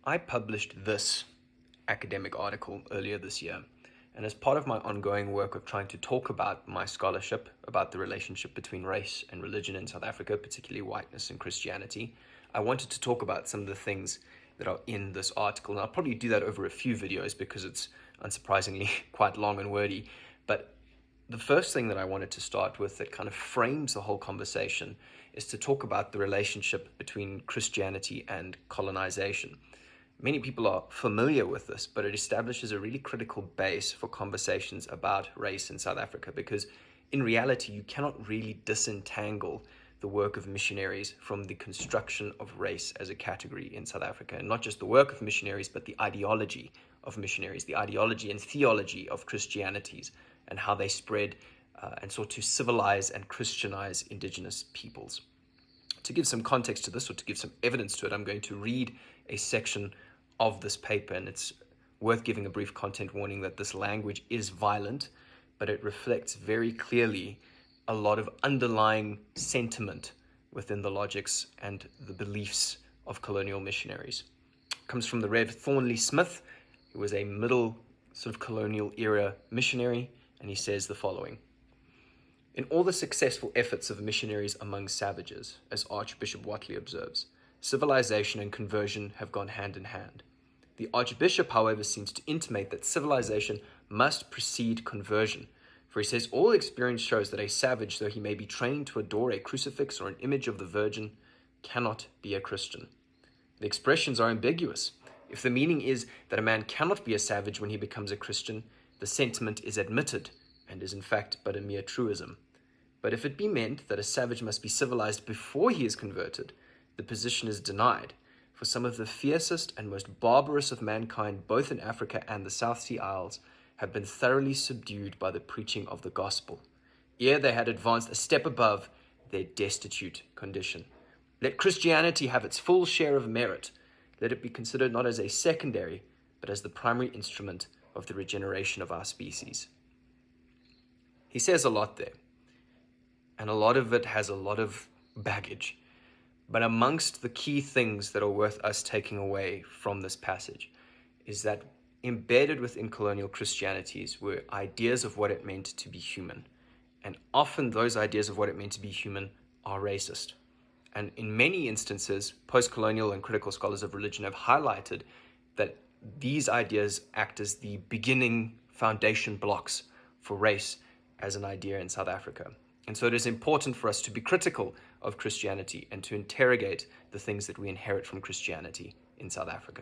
I published this academic article earlier this year, and as part of my ongoing work of trying to talk about my scholarship about the relationship between race and religion in South Africa, particularly whiteness and Christianity, I wanted to talk about some of the things that are in this article. And I'll probably do that over a few videos because it's unsurprisingly quite long and wordy. But the first thing that I wanted to start with that kind of frames the whole conversation is to talk about the relationship between Christianity and colonization. Many people are familiar with this, but it establishes a really critical base for conversations about race in South Africa because in reality, you cannot really disentangle the work of missionaries from the construction of race as a category in South Africa. And not just the work of missionaries, but the ideology of missionaries, the ideology and theology of Christianities and how they spread and sought to civilize and Christianize indigenous peoples. To give some context to this, or to give some evidence to it, I'm going to read a section of this paper, and it's worth giving a brief content warning that this language is violent, but it reflects very clearly a lot of underlying sentiment within the logics and the beliefs of colonial missionaries. It comes from the Rev. Thornley Smith, who was a middle sort of colonial era missionary, and he says the following. In all the successful efforts of missionaries among savages, as Archbishop Whately observes, civilization and conversion have gone hand in hand. The Archbishop, however, seems to intimate that civilization must precede conversion, for he says all experience shows that a savage, though he may be trained to adore a crucifix or an image of the Virgin, cannot be a Christian. The expressions are ambiguous. If the meaning is that a man cannot be a savage when he becomes a Christian, the sentiment is admitted and is in fact but a mere truism. But if it be meant that a savage must be civilized before he is converted, the position is denied, for some of the fiercest and most barbarous of mankind, both in Africa and the South Sea Isles, have been thoroughly subdued by the preaching of the gospel, ere they had advanced a step above their destitute condition. Let Christianity have its full share of merit. Let it be considered not as a secondary, but as the primary instrument of the regeneration of our species. He says a lot there, and a lot of it has a lot of baggage. But amongst the key things that are worth us taking away from this passage is that embedded within colonial Christianities were ideas of what it meant to be human. And often those ideas of what it meant to be human are racist. And in many instances, post-colonial and critical scholars of religion have highlighted that these ideas act as the beginning foundation blocks for race as an idea in South Africa. And so it is important for us to be critical of Christianity and to interrogate the things that we inherit from Christianity in South Africa.